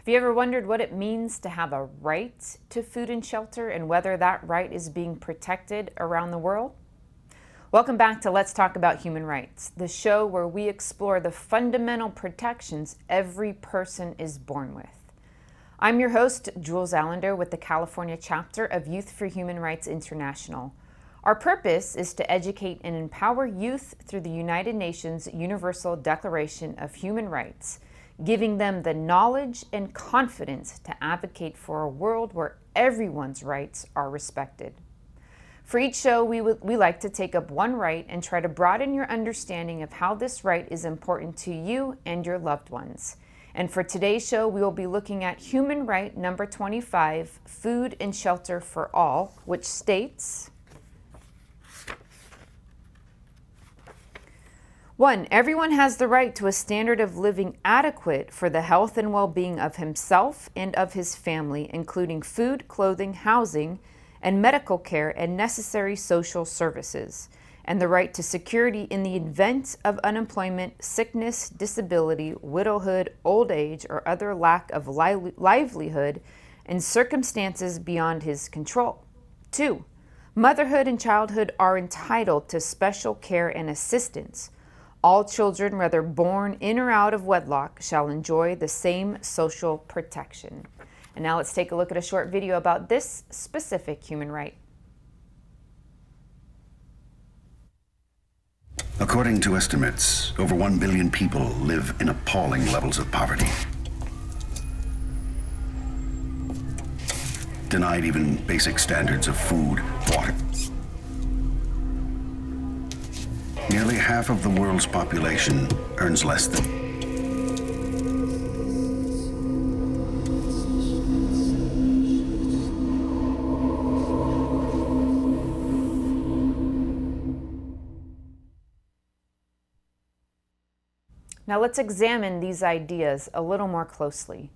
Have you ever wondered what it means to have a right to food and shelter and whether that right is being protected around the world? Welcome back to Let's Talk About Human Rights, the show where we explore the fundamental protections every person is born with. I'm your host, Julz Allender, with the California chapter of Youth for Human Rights International. Our purpose is to educate and empower youth through the United Nations Universal Declaration of Human Rights, giving them the knowledge and confidence to advocate for a world where everyone's rights are respected. For each show, we like to take up one right and try to broaden your understanding of how this right is important to you and your loved ones. And for today's show, we will be looking at human right number 25, food and shelter for all, which states, 1. Everyone has the right to a standard of living adequate for the health and well-being of himself and of his family, including food, clothing, housing, and medical care and necessary social services, and the right to security in the event of unemployment, sickness, disability, widowhood, old age, or other lack of livelihood in circumstances beyond his control. 2. Motherhood and childhood are entitled to special care and assistance. All children, whether born in or out of wedlock, shall enjoy the same social protection. And now let's take a look at a short video about this specific human right. According to estimates, over 1 billion people live in appalling levels of poverty. Denied even basic standards of food, water. Nearly half of the world's population earns less than. Now let's examine these ideas a little more closely.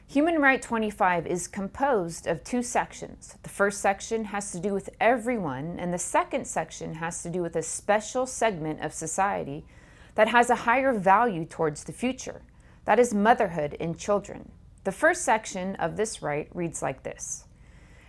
Human Right 25 is composed of two sections. The first section has to do with everyone, and the second section has to do with a special segment of society that has a higher value towards the future. That is motherhood and children. The first section of this right reads like this.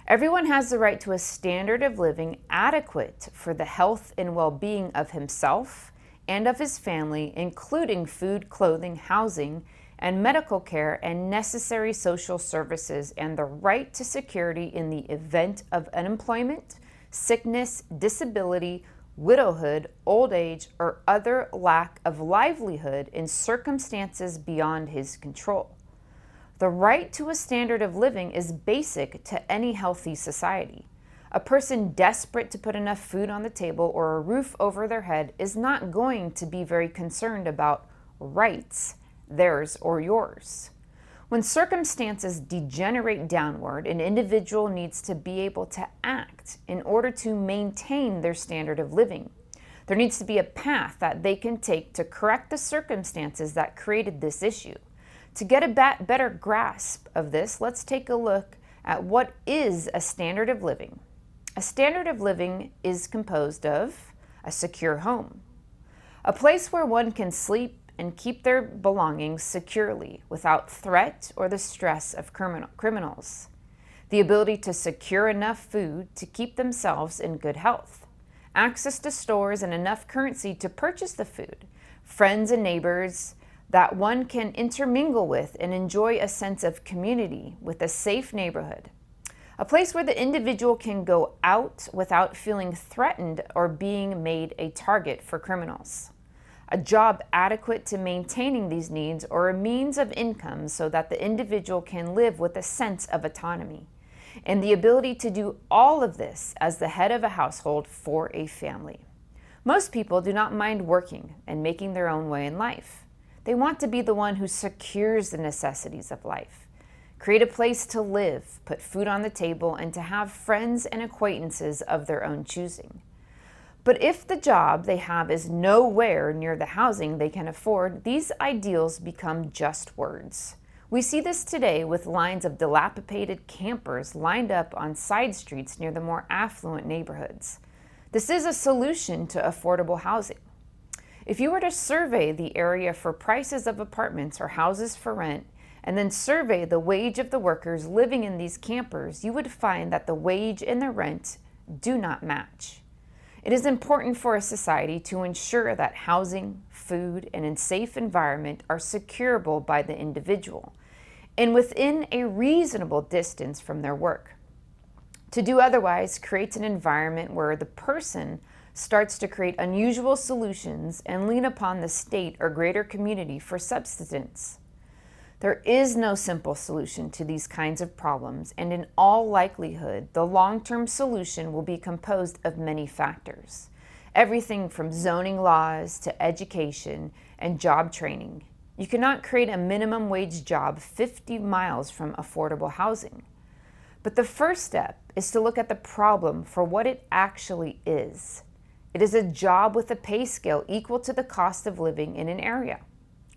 Everyone has the right to a standard of living adequate for the health and well-being of himself and of his family, including food, clothing, housing, and medical care and necessary social services, and the right to security in the event of unemployment, sickness, disability, widowhood, old age, or other lack of livelihood in circumstances beyond his control. The right to a standard of living is basic to any healthy society. A person desperate to put enough food on the table or a roof over their head is not going to be very concerned about rights, theirs or yours. When circumstances degenerate downward, an individual needs to be able to act in order to maintain their standard of living. There needs to be a path that they can take to correct the circumstances that created this issue. To get a better grasp of this, let's take a look at what is a standard of living. A standard of living is composed of a secure home, a place where one can sleep and keep their belongings securely without threat or the stress of criminals, the ability to secure enough food to keep themselves in good health, access to stores and enough currency to purchase the food, friends and neighbors that one can intermingle with and enjoy a sense of community with a safe neighborhood, a place where the individual can go out without feeling threatened or being made a target for criminals, a job adequate to maintaining these needs or a means of income so that the individual can live with a sense of autonomy, and the ability to do all of this as the head of a household for a family. Most people do not mind working and making their own way in life. They want to be the one who secures the necessities of life, create a place to live, put food on the table, and to have friends and acquaintances of their own choosing. But if the job they have is nowhere near the housing they can afford, these ideals become just words. We see this today with lines of dilapidated campers lined up on side streets near the more affluent neighborhoods. This is a solution to affordable housing. If you were to survey the area for prices of apartments or houses for rent and then survey the wage of the workers living in these campers, you would find that the wage and the rent do not match. It is important for a society to ensure that housing, food, and a safe environment are securable by the individual and within a reasonable distance from their work. To do otherwise creates an environment where the person starts to create unusual solutions and lean upon the state or greater community for subsistence. There is no simple solution to these kinds of problems, and in all likelihood, the long-term solution will be composed of many factors. Everything from zoning laws to education and job training. You cannot create a minimum wage job 50 miles from affordable housing. But the first step is to look at the problem for what it actually is. It is a job with a pay scale equal to the cost of living in an area.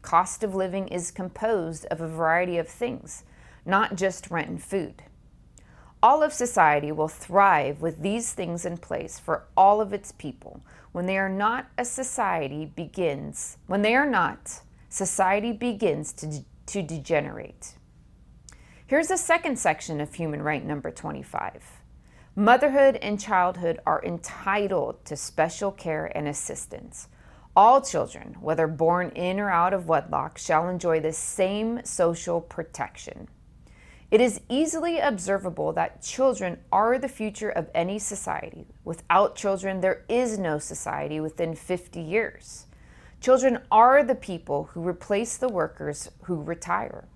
Cost of living is composed of a variety of things, not just rent and food. All of society will thrive with these things in place for all of its people. When they are not, society begins to degenerate. Here's the second section of human right number 25. Motherhood and childhood are entitled to special care and assistance. All children, whether born in or out of wedlock, shall enjoy the same social protection. It is easily observable that children are the future of any society. Without children, there is no society within 50 years. Children are the people who replace the workers who retire.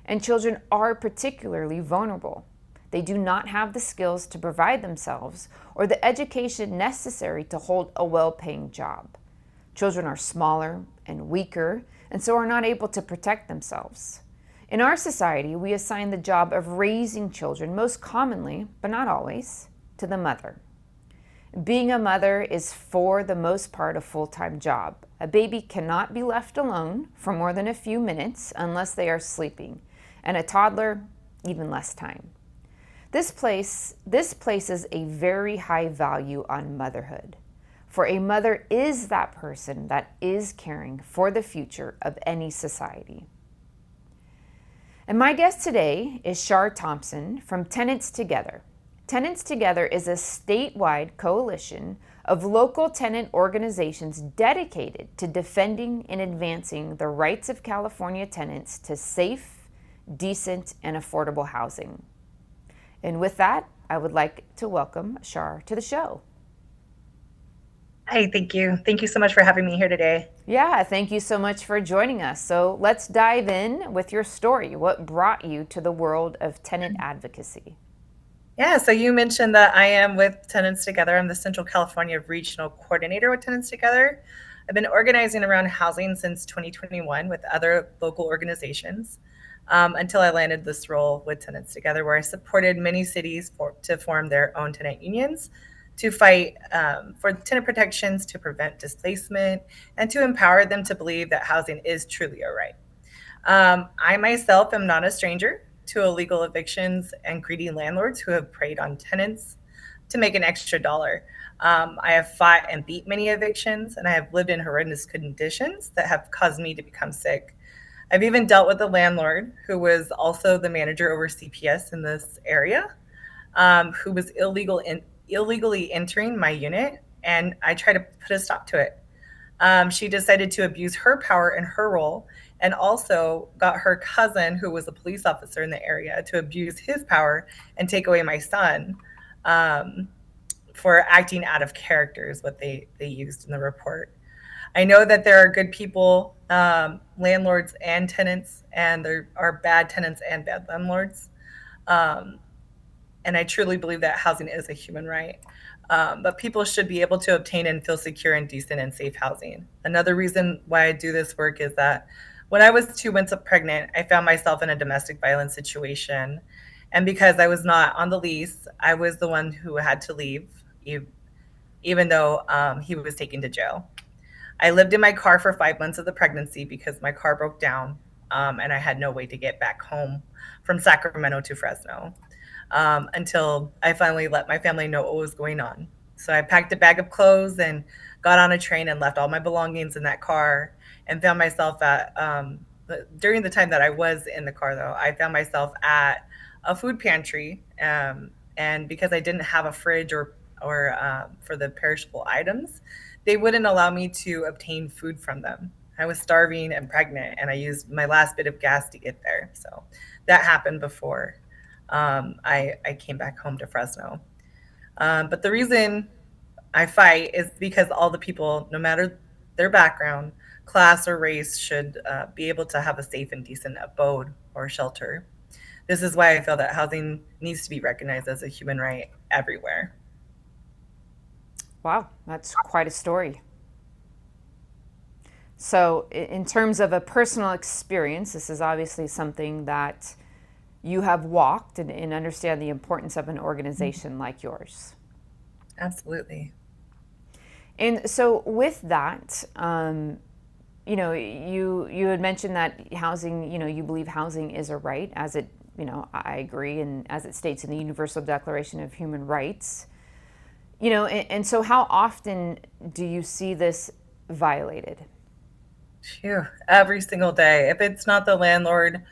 And children are particularly vulnerable. They do not have the skills to provide themselves or the education necessary to hold a well-paying job. Children are smaller and weaker, and so are not able to protect themselves. In our society, we assign the job of raising children, most commonly, but not always, to the mother. Being a mother is, for the most part, a full-time job. A baby cannot be left alone for more than a few minutes unless they are sleeping, and a toddler, even less time. This places a very high value on motherhood. For a mother is that person that is caring for the future of any society. And my guest today is Shar Thompson from Tenants Together. Tenants Together is a statewide coalition of local tenant organizations dedicated to defending and advancing the rights of California tenants to safe, decent, and affordable housing. And with that, I would like to welcome Shar to the show. Hi, thank you. Thank you so much for having me here today. Yeah, thank you so much for joining us. So let's dive in with your story. What brought you to the world of tenant advocacy? Yeah, so you mentioned that I am with Tenants Together. I'm the Central California Regional Coordinator with Tenants Together. I've been organizing around housing since 2021 with other local organizations until I landed this role with Tenants Together, where I supported many cities to form their own tenant unions, to fight for tenant protections, to prevent displacement, and to empower them to believe that housing is truly a right. I myself am not a stranger to illegal evictions and greedy landlords who have preyed on tenants to make an extra dollar. I have fought and beat many evictions, and I have lived in horrendous conditions that have caused me to become sick. I've even dealt with a landlord who was also the manager over CPS in this area, who was illegally entering my unit, and I tried to put a stop to it. She decided to abuse her power in her role, and also got her cousin, who was a police officer in the area, to abuse his power and take away my son for acting out of character, is what they used in the report. I know that there are good people, landlords and tenants, and there are bad tenants and bad landlords. And I truly believe that housing is a human right. But people should be able to obtain and feel secure and decent and safe housing. Another reason why I do this work is that when I was 2 months pregnant, I found myself in a domestic violence situation. And because I was not on the lease, I was the one who had to leave, even though he was taken to jail. I lived in my car for 5 months of the pregnancy because my car broke down, and I had no way to get back home from Sacramento to Fresno until I finally let my family know what was going on. So I packed a bag of clothes and got on a train and left all my belongings in that car, and found myself at during the time that I was in the car, though, I found myself at a food pantry, and because I didn't have a fridge or for the perishable items, they wouldn't allow me to obtain food from them. I was starving and pregnant, and I used my last bit of gas to get there. So that happened before I came back home to Fresno. But the reason I fight is because all the people, no matter their background, class, or race, should be able to have a safe and decent abode or shelter. This is why I feel that housing needs to be recognized as a human right everywhere. Wow, that's quite a story. So, in terms of a personal experience, this is obviously something that you have walked and understand the importance of an organization like yours. Absolutely. And so, with that, you had mentioned that housing, you believe housing is a right, as it, I agree, and as it states in the Universal Declaration of Human Rights. And so how often do you see this violated? Phew, every single day. If it's not the landlord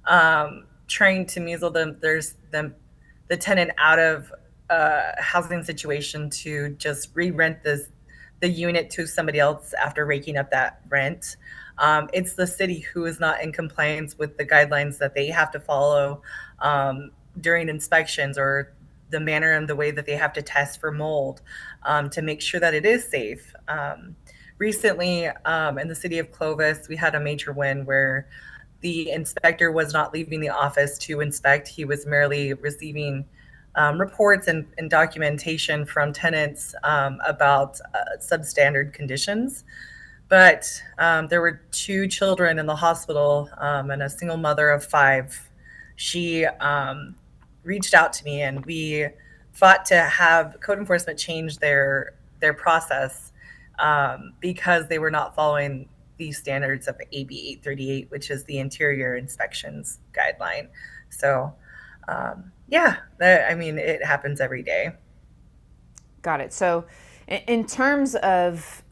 trying to measle the tenant out of a housing situation to just re-rent the unit to somebody else after raking up that rent. It's the city who is not in compliance with the guidelines that they have to follow during inspections, or the manner and the way that they have to test for mold to make sure that it is safe. Recently, in the city of Clovis, we had a major win where the inspector was not leaving the office to inspect. He was merely receiving reports and documentation from tenants about substandard conditions. But there were two children in the hospital and a single mother of five. She reached out to me, and we fought to have code enforcement change their process because they were not following the standards of AB 838, which is the interior inspections guideline. So, yeah, I mean, it happens every day. Got it. So, in terms of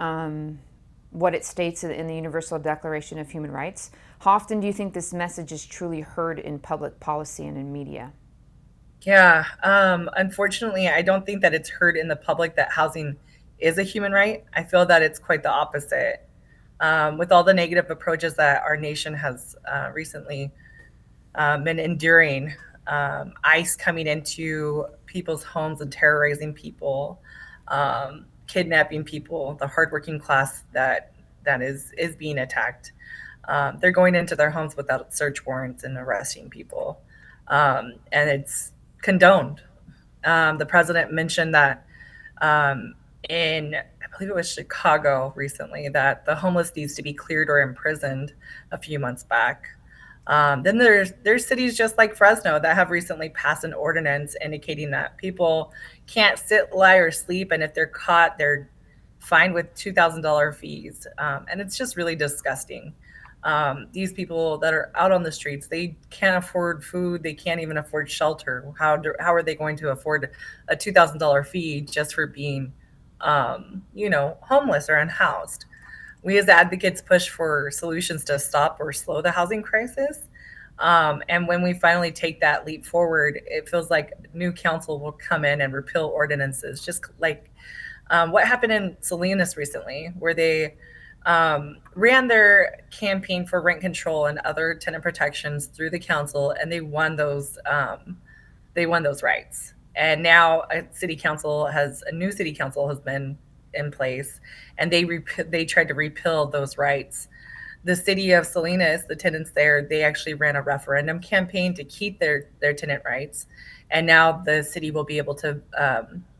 what it states in the Universal Declaration of Human Rights, how often do you think this message is truly heard in public policy and in media? Yeah, unfortunately, I don't think that it's heard in the public that housing is a human right. I feel that it's quite the opposite. With all the negative approaches that our nation has recently been enduring, ICE coming into people's homes and terrorizing people, kidnapping people, the hardworking class that is being attacked. They're going into their homes without search warrants and arresting people, and it's condoned. The president mentioned that in, I believe it was Chicago recently, that the homeless needs to be cleared or imprisoned a few months back. Then there's cities just like Fresno that have recently passed an ordinance indicating that people can't sit, lie, or sleep, and if they're caught, they're fined with $2,000 fees, and it's just really disgusting. These people that are out on the streets, they can't afford food, they can't even afford shelter. How are they going to afford a $2,000 fee just for being, homeless or unhoused? We as advocates push for solutions to stop or slow the housing crisis. And when we finally take that leap forward, it feels like new council will come in and repeal ordinances, just like what happened in Salinas recently, where they ran their campaign for rent control and other tenant protections through the council, and they won those. They won those rights, and now a new city council has been in place, and they tried to repeal those rights. The city of Salinas, the tenants there, they actually ran a referendum campaign to keep their tenant rights, and now the city will be able to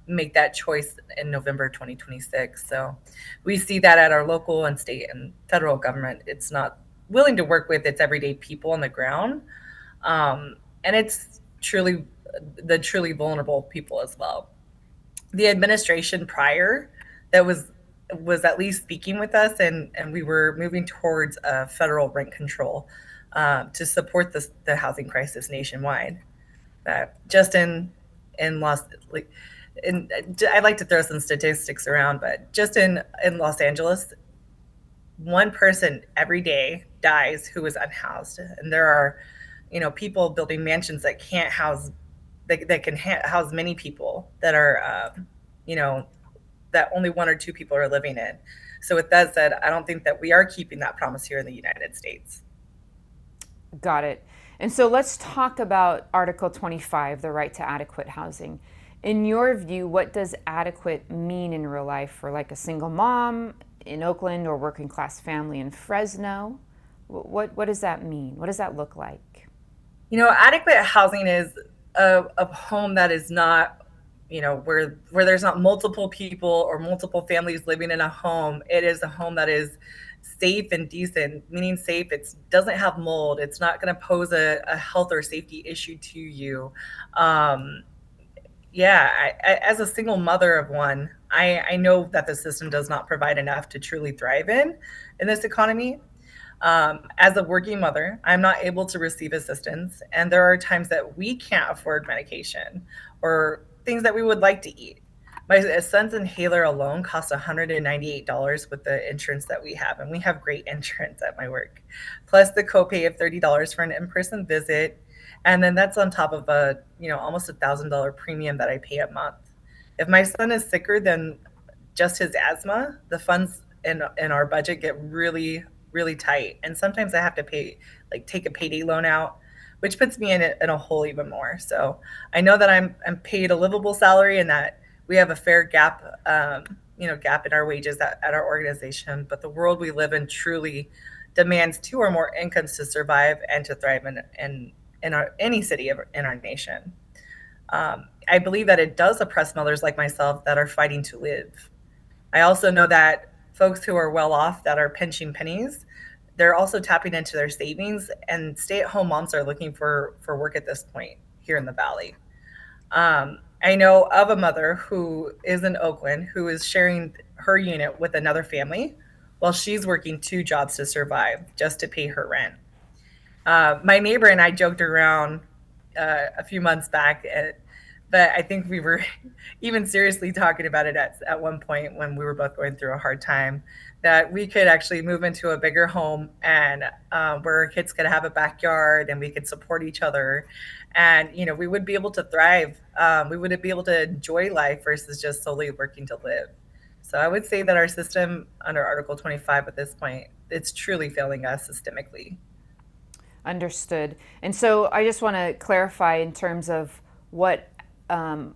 make that choice in November 2026. So we see that at our local and state and federal government, it's not willing to work with its everyday people on the ground, and it's truly vulnerable people as well. The administration prior that was at least speaking with us, and we were moving towards a federal rent control to support the housing crisis nationwide. Just in Los like in I like to throw some statistics around, but just in Los Angeles, one person every day dies who is unhoused, and there are, people building mansions that can't house that can house many people that are, you know, that only one or two people are living in. So with that said, I don't think that we are keeping that promise here in the United States. Got it. And so let's talk about Article 25, the right to adequate housing. In your view, what does adequate mean in real life for like a single mom in Oakland or working class family in Fresno? What does that mean? What does that look like? Adequate housing is a home that is not, where there's not multiple people or multiple families living in a home. It is a home that is safe and decent, meaning safe. It doesn't have mold. It's not going to pose a health or safety issue to you. Um, yeah, as a single mother of one, I know that the system does not provide enough to truly thrive in this economy. As a working mother, I'm not able to receive assistance, and there are times that we can't afford medication or things that we would like to eat. My son's inhaler alone costs $198 with the insurance that we have, and we have great insurance at my work, plus the copay of $30 for an in-person visit, and then that's on top of a almost $1,000 premium that I pay a month. If my son is sicker than just his asthma, the funds in our budget get really, really tight. And sometimes I have to take a payday loan out, which puts me in a hole even more. So I know that I'm paid a livable salary and that we have a fair gap, gap in our wages at our organization. But the world we live in truly demands two or more incomes to survive and to thrive in any city in our nation. I believe that it does oppress mothers like myself that are fighting to live. I also know that folks who are well off that are pinching pennies, they're also tapping into their savings, and stay-at-home moms are looking for work at this point here in the Valley. I know of a mother who is in Oakland who is sharing her unit with another family while she's working two jobs to survive just to pay her rent. My neighbor and I joked around a few months back, but I think we were even seriously talking about it at one point when we were both going through a hard time, that we could actually move into a bigger home and where our kids could have a backyard and we could support each other. And, we would be able to thrive. We would be able to enjoy life versus just solely working to live. So I would say that our system under Article 25 at this point, it's truly failing us systemically. Understood. And so I just want to clarify in terms of what, I'm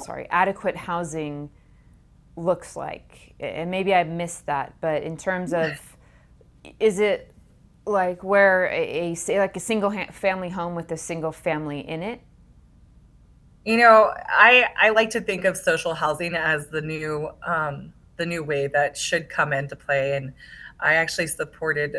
sorry, adequate housing looks like. And maybe I missed that, but in terms of, is it like where like a single family home with a single family in it? I like to think of social housing as the new way that should come into play. And I actually supported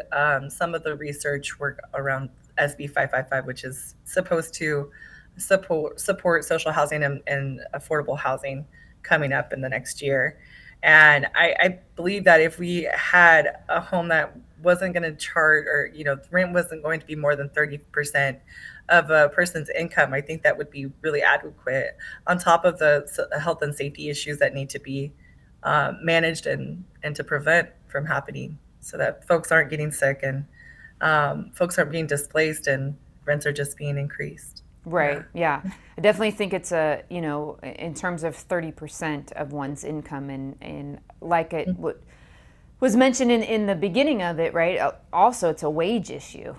some of the research work around SB 555, which is supposed to support social housing and affordable housing coming up in the next year. And I believe that if we had a home that wasn't going to charge, or rent wasn't going to be more than 30% of a person's income, I think that would be really adequate, on top of the health and safety issues that need to be managed and to prevent from happening, so that folks aren't getting sick and folks aren't being displaced and rents are just being increased. Right. Yeah. I definitely think it's in terms of 30% of one's income, and like it was mentioned in the beginning of it, right? Also, it's a wage issue.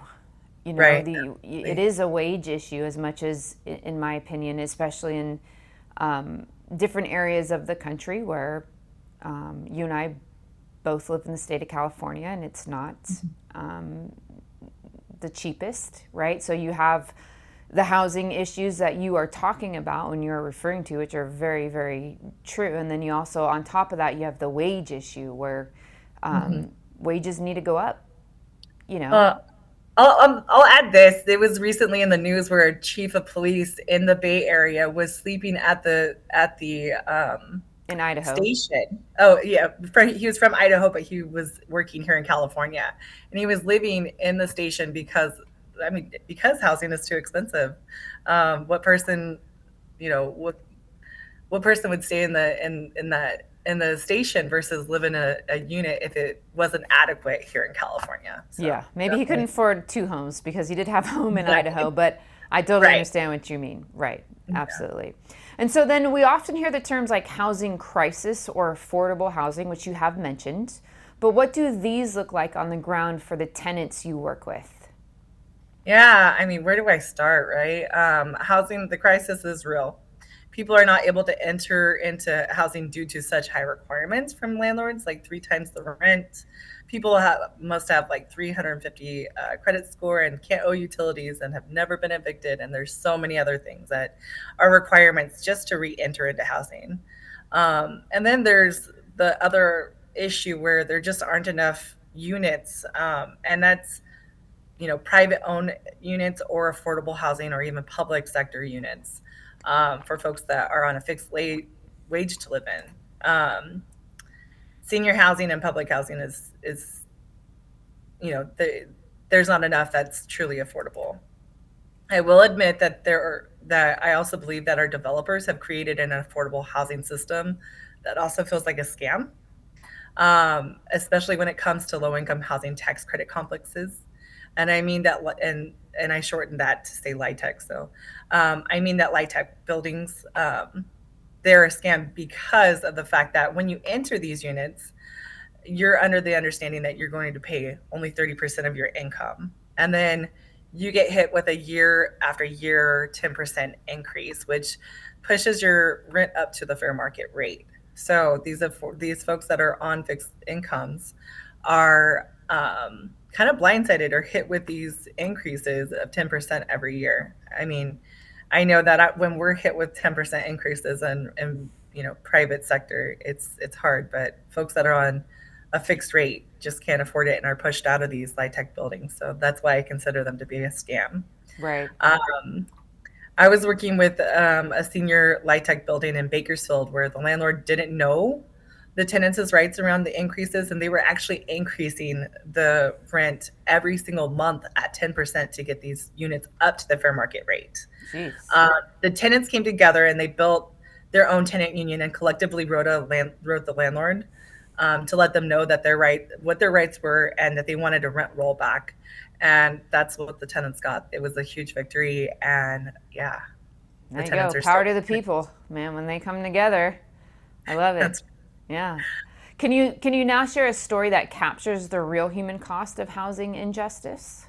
Right. It is a wage issue as much as, in my opinion, especially in different areas of the country where you and I both live in the state of California, and it's not the cheapest, right? So you have the housing issues that you are talking about when you're referring to, which are very, very true. And then you also, on top of that, you have the wage issue where wages need to go up, I'll add this. It was recently in the news where a chief of police in the Bay Area was sleeping at the in Idaho station. Oh yeah, he was from Idaho, but he was working here in California, and he was living in the station because housing is too expensive. What person, what person would stay in that in the station versus live in a unit if it wasn't adequate here in California. So Yeah, maybe he couldn't definitely. afford two homes because he did have a home in Right. Idaho, but I totally Right. understand what you mean. Right, absolutely. And so then we often hear the terms like housing crisis or affordable housing, which you have mentioned. But what do these look like on the ground for the tenants you work with? Yeah, I mean, where do I start, right? Housing, the crisis is real. People are not able to enter into housing due to such high requirements from landlords, like three times the rent. People must have like 350 credit score and can't owe utilities and have never been evicted. And there's so many other things that are requirements just to re-enter into housing. And then there's the other issue where there just aren't enough units, and that's private owned units or affordable housing or even public sector units for folks that are on a fixed wage to live in. Senior housing and public housing is there's not enough that's truly affordable. I will admit that I also believe that our developers have created an affordable housing system that also feels like a scam, especially when it comes to low income housing tax credit complexes. And I mean that, and I shortened that to say LIHTC. So I mean that LIHTC buildings, they're a scam because of the fact that when you enter these units, you're under the understanding that you're going to pay only 30% of your income. And then you get hit with a year after year 10% increase, which pushes your rent up to the fair market rate. So these folks that are on fixed incomes are kind of blindsided or hit with these increases of 10% every year. I mean, I know that when we're hit with 10% increases in private sector, it's hard, but folks that are on a fixed rate just can't afford it and are pushed out of these LIHTC buildings. So that's why I consider them to be a scam. Right. Um, I was working with a senior LIHTC building in Bakersfield where the landlord didn't know the tenants' rights around the increases, and they were actually increasing the rent every single month at 10% to get these units up to the fair market rate. Jeez. The tenants came together and they built their own tenant union and collectively wrote the landlord to let them know that what their rights were, and that they wanted a rent rollback. And that's what the tenants got. It was a huge victory, and yeah, the There you go. tenants are Power still. to the people, man, when they come together. I love it. That's. Yeah. Can you now share a story that captures the real human cost of housing injustice?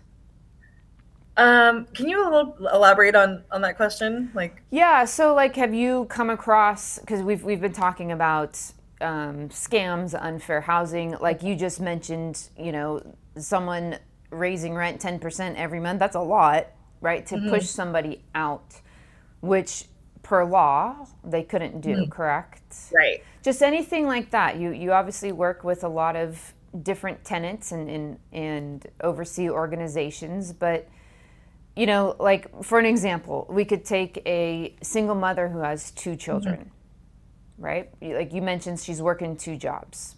Can you elaborate on that question? Like, Yeah, so like have you come across, because we've been talking about scams, unfair housing, like you just mentioned, someone raising rent 10% every month, that's a lot, right? To push mhm, somebody out, which per law they couldn't do, mhm, correct? right. Just anything like that. You obviously work with a lot of different tenants and oversee organizations, but like for an example, we could take a single mother who has two Mhm, children, right? Like you mentioned, she's working two jobs.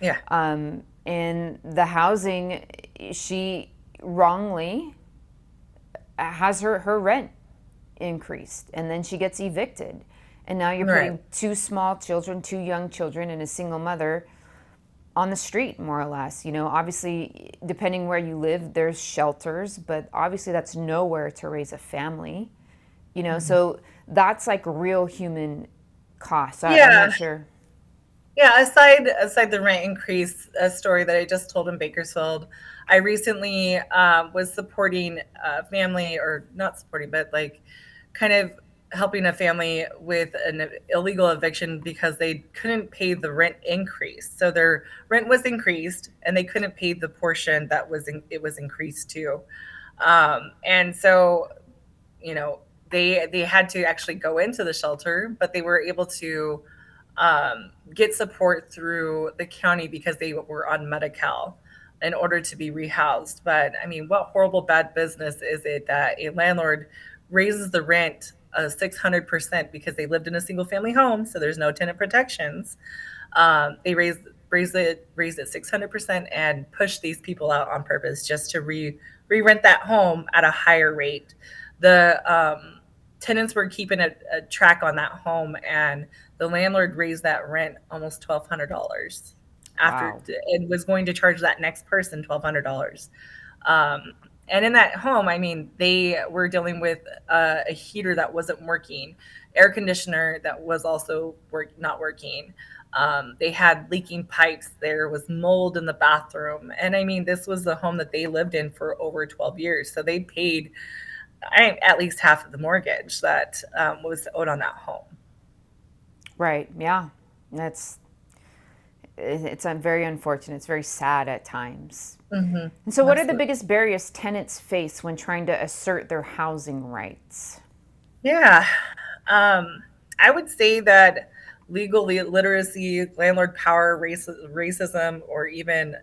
yeah. And the housing, she wrongly has her rent increased, and then she gets evicted. And now you're Right. putting two small children, two young children, and a single mother on the street, more or less. Obviously, depending where you live, there's shelters, but obviously that's nowhere to raise a family. Mhm. So that's like real human costs. I'm Yeah. not sure. Yeah, aside the rent increase, a story that I just told in Bakersfield, I recently was supporting a family, or not supporting, but like kind of helping a family with an illegal eviction because they couldn't pay the rent increase. So their rent was increased, and they couldn't pay the portion that it was increased to. And so they had to actually go into the shelter, but they were able to get support through the county because they were on Medi-Cal in order to be rehoused. But I mean, what horrible bad business is it that a landlord raises the rent 600% because they lived in a single family home, so there's no tenant protections. They raised it 600% and push these people out on purpose just to re rent that home at a higher rate. The tenants were keeping a track on that home, and the landlord raised that rent almost $1,200 after, Wow. and was going to charge that next person $1,200. Um, and in that home, I mean, they were dealing with a heater that wasn't working, air conditioner that was also not working. They had leaking pipes. There was mold in the bathroom. And I mean, this was the home that they lived in for over 12 years. So they paid at least half of the mortgage that was owed on that home. Right. Yeah. That's it's very unfortunate. It's very sad at times. And so, what are the Absolutely. biggest barriers tenants face when trying to assert their housing rights? Yeah. I would say that legal literacy, landlord power, racism, or even,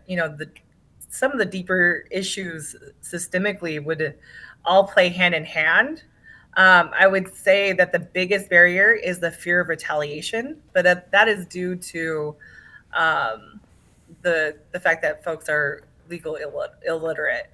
some of the deeper issues systemically would all play hand in hand. I would say that the biggest barrier is the fear of retaliation, but that is due to um, the fact that folks are legal illiterate.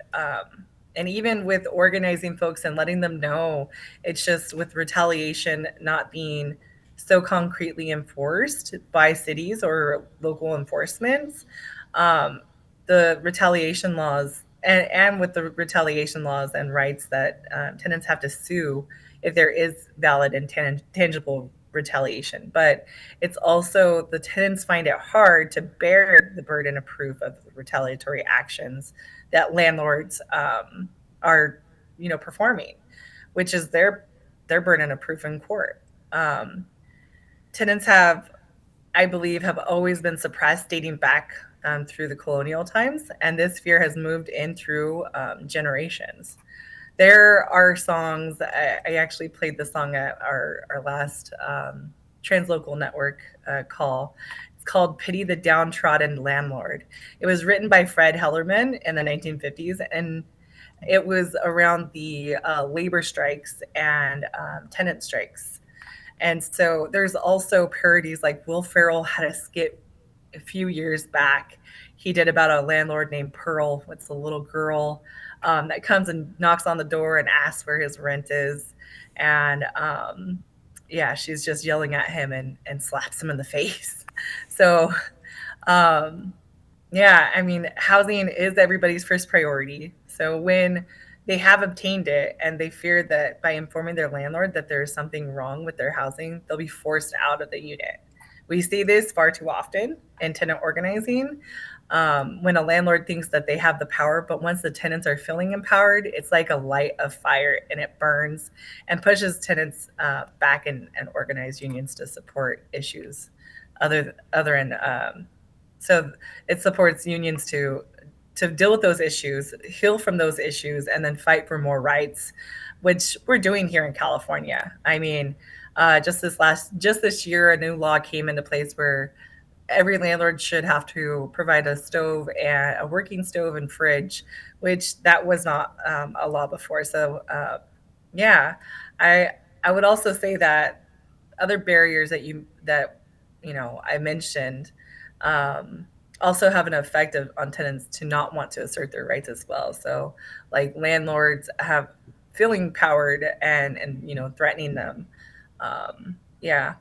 And even with organizing folks and letting them know, it's just with retaliation not being so concretely enforced by cities or local enforcements. Um, the retaliation laws and with the retaliation laws and rights that tenants have to sue if there is valid and tangible retaliation. But it's also the tenants find it hard to bear the burden of proof of the retaliatory actions that landlords are, performing, which is their burden of proof in court. Um, Tenants have, I believe, have always been suppressed dating back through the colonial times, and this fear has moved in through generations. There are songs. I actually played the song at our last translocal network call. It's called "Pity the Downtrodden Landlord." It was written by Fred Hellerman in the 1950s, and it was around the labor strikes and tenant strikes. And so there's also parodies like Will Ferrell had a skit a few years back. He did about a landlord named Pearl. It's a little girl that comes and knocks on the door and asks where his rent is. And yeah, she's just yelling at him and slaps him in the face. So, um, yeah, I mean, housing is everybody's first priority. So when they have obtained it and they fear that by informing their landlord that there's something wrong with their housing, they'll be forced out of the unit. We see this far too often in tenant organizing when a landlord thinks that they have the power, but once the tenants are feeling empowered, it's like a light of fire and it burns and pushes tenants back and organize unions to support issues other than so it supports unions to deal with those issues, heal from those issues, and then fight for more rights, which we're doing here in California. I mean, just this year, a new law came into place where every landlord should have to provide a stove and a working stove and fridge, which that was not a law before. So, yeah, I I would also say that other barriers that I mentioned um, also have an effect on tenants to not want to assert their rights as well. So like landlords have feeling powered and threatening them. Yeah,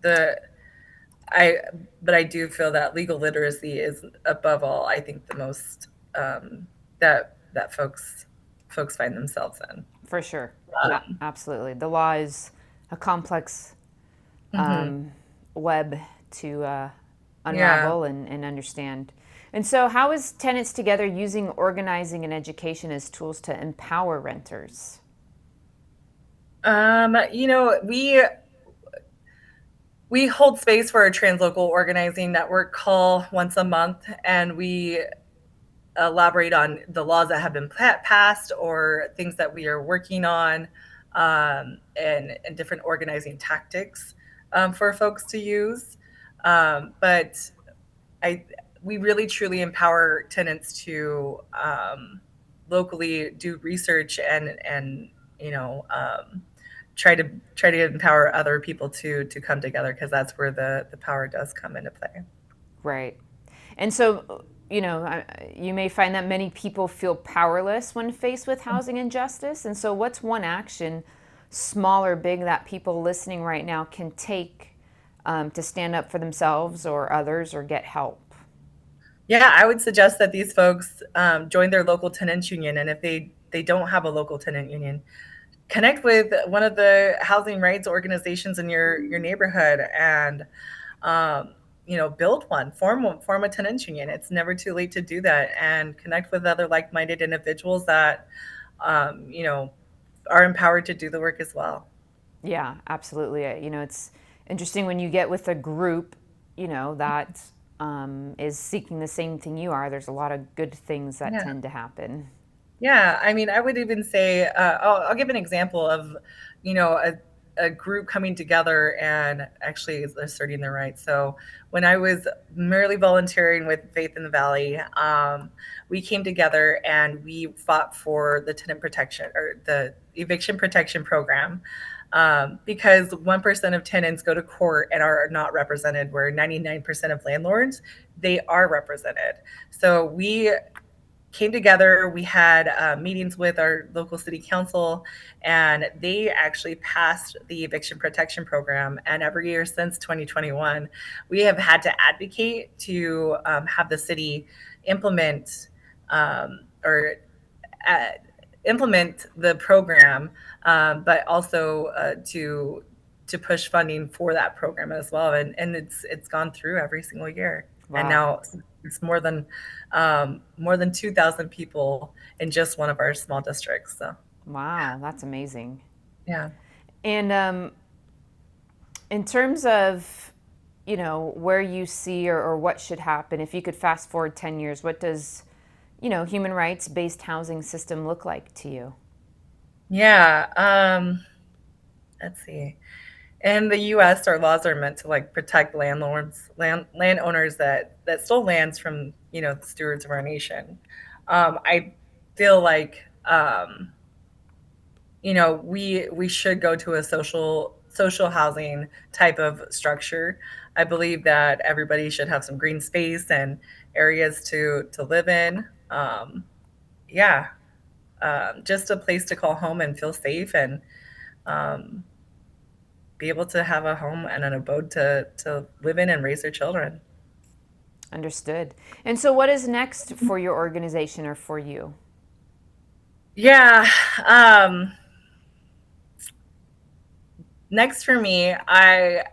the I but I do feel that legal literacy is above all, I think, the most that folks find themselves in. For sure. Um, Absolutely. The law is a complex mhm. web to Yeah. unravel and understand. And so, how is Tenants Together using organizing and education as tools to empower renters? We hold space for a translocal organizing network call once a month, and we elaborate on the laws that have been passed or things that we are working on, and different organizing tactics for folks to use. But I we really truly empower tenants to locally do research and you know um, try to empower other people to come together, because that's where the power does come into play. Right. And so, you may find that many people feel powerless when faced with housing injustice. And so, what's one action small or big, that people listening right now can take to stand up for themselves or others or get help? Yeah, I would suggest that these folks join their local tenants union, and if they don't have a local tenant union, connect with one of the housing rights organizations in your neighborhood, and build one, form a tenants union. It's never too late to do that, and connect with other like-minded individuals that um, you know are empowered to do the work as well. Yeah, absolutely. It's interesting when you get with a group, that is seeking the same thing you are. There's a lot of good things that Yeah. tend to happen. Yeah, I mean, I would even say, I'll give an example of, a group coming together and actually asserting their rights. So when I was merely volunteering with Faith in the Valley, we came together and we fought for the tenant protection or the eviction protection program. Because 1% of tenants go to court and are not represented, where 99% of landlords, they are represented. So we came together. We had meetings with our local city council, and they actually passed the eviction protection program. And every year since 2021, we have had to advocate to have the city implement or uh, implement the program, but also to push funding for that program as well. And it's gone through every single year, and Wow. now it's more than 2,000 people in just one of our small districts. So Wow, that's amazing. yeah. And in terms of, where you see or what should happen, if you could fast forward 10 years, what does, human rights based housing system look like to you? Yeah. Let's see. In the U.S., our laws are meant to like protect landowners that stole lands from the stewards of our nation. I feel like we should go to a social housing type of structure. I believe that everybody should have some green space and areas to live in. Yeah, just a place to call home and feel safe, and um, be able to have a home and an abode to live in and raise their children. Understood. And so, what is next for your organization or for you? Yeah. Next for me, I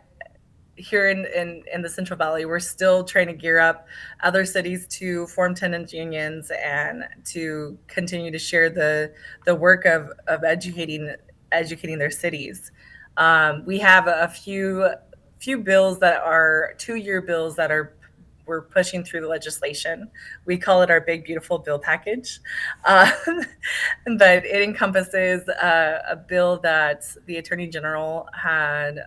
here in the Central Valley, we're still trying to gear up other cities to form tenants unions and to continue to share the work of educating their cities. We have a few bills that are 2-year bills that are we're pushing through the legislation. We call it our big beautiful bill package. Um, but it encompasses a bill that the Attorney General had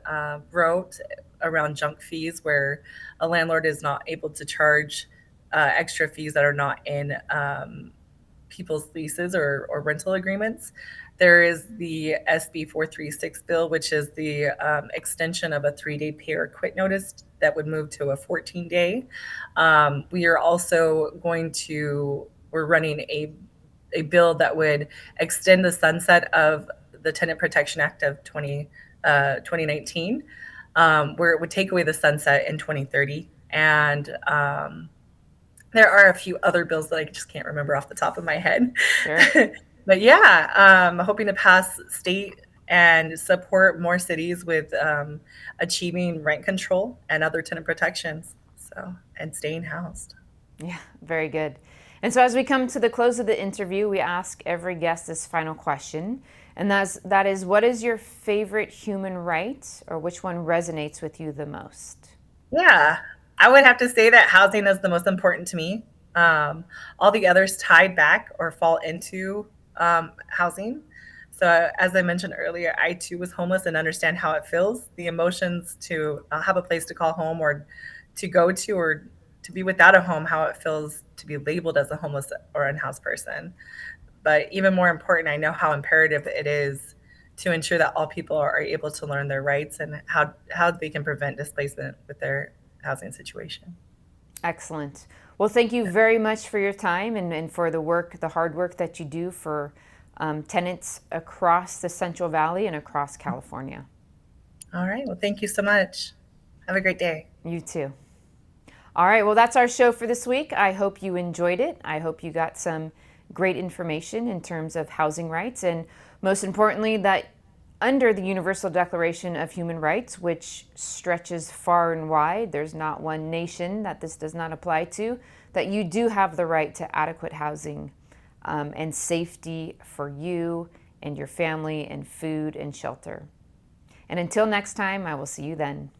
wrote around junk fees, where a landlord is not able to charge extra fees that are not in people's leases or rental agreements. There is the SB 436 bill, which is the extension of a 3-day pay or quit notice that would move to a 14-day. We are also we're running a bill that would extend the sunset of the Tenant Protection Act of 2019, where it would take away the sunset in 2030. And there are a few other bills that I just can't remember off the top of my head. Sure. But yeah, hoping to pass state and support more cities with achieving rent control and other tenant protections. So, and staying housed. Yeah, very good. And so, as we come to the close of the interview, we ask every guest this final question. And that is, what is your favorite human right, or which one resonates with you the most? Yeah, I would have to say that housing is the most important to me. All the others tied back or fall into housing. So, as I mentioned earlier, I too was homeless and understand how it feels, the emotions to have a place to call home or to go to, or to be without a home, how it feels to be labeled as a homeless or unhoused person. But even more important, I know how imperative it is to ensure that all people are able to learn their rights and how they can prevent displacement with their housing situation. Excellent. Well, thank you very much for your time and for the hard work that you do for tenants across the Central Valley and across California. All right. Well, thank you so much. Have a great day. You too. All right, well, that's our show for this week. I hope you enjoyed it. I hope you got some great information in terms of housing rights, and most importantly, that under the Universal Declaration of Human Rights, which stretches far and wide, there's not one nation that this does not apply to, that you do have the right to adequate housing and safety for you and your family, and food and shelter. And until next time, I will see you then.